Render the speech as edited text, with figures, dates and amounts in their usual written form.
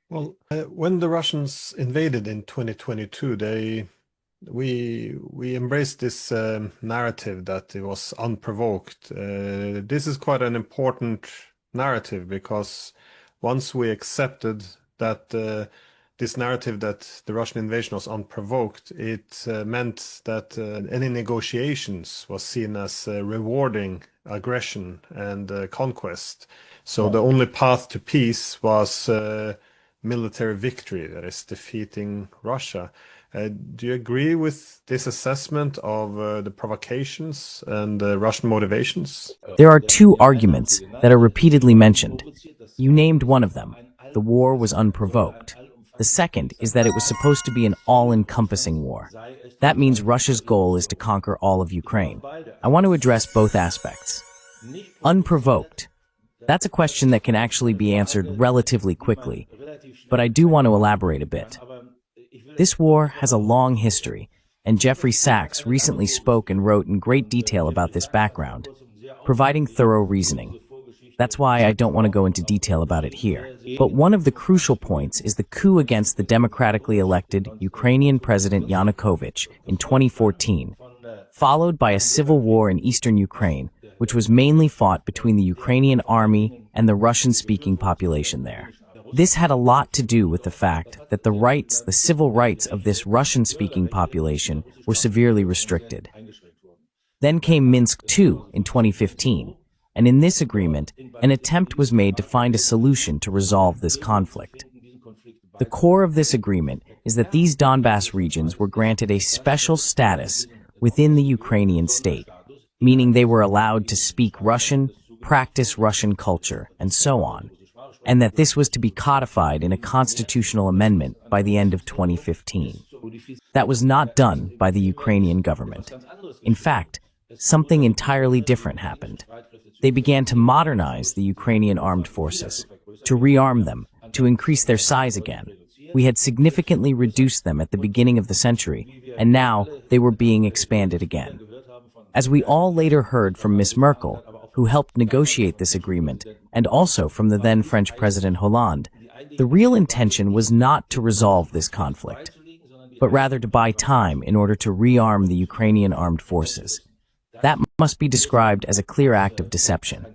When the Russians invaded in 2022, we embraced this narrative that it was unprovoked. This is quite an important narrative because once we accepted that this narrative that the Russian invasion was unprovoked, it meant that any negotiations was seen as rewarding aggression and conquest. So the only path to peace was military victory, that is defeating Russia. Do you agree with this assessment of the provocations and Russian motivations? There are two arguments that are repeatedly mentioned. You named one of them. The war was unprovoked. The second is that it was supposed to be an all-encompassing war. That means Russia's goal is to conquer all of Ukraine. I want to address both aspects. Unprovoked. That's a question that can actually be answered relatively quickly, but I do want to elaborate a bit. This war has a long history, and Jeffrey Sachs recently spoke and wrote in great detail about this background, providing thorough reasoning. That's why I don't want to go into detail about it here. But one of the crucial points is the coup against the democratically elected Ukrainian President Yanukovych in 2014, followed by a civil war in eastern Ukraine, which was mainly fought between the Ukrainian army and the Russian-speaking population there. This had a lot to do with the fact that the civil rights of this Russian-speaking population were severely restricted. Then came Minsk II in 2015, and in this agreement, an attempt was made to find a solution to resolve this conflict. The core of this agreement is that these Donbas regions were granted a special status within the Ukrainian state, meaning they were allowed to speak Russian, practice Russian culture, and so on, and that this was to be codified in a constitutional amendment by the end of 2015. That was not done by the Ukrainian government. In fact, something entirely different happened. They began to modernize the Ukrainian armed forces, to rearm them, to increase their size again. We had significantly reduced them at the beginning of the century, and now they were being expanded again. As we all later heard from Miss Merkel, who helped negotiate this agreement, and also from the then French President Hollande, the real intention was not to resolve this conflict, but rather to buy time in order to rearm the Ukrainian armed forces. That must be described as a clear act of deception.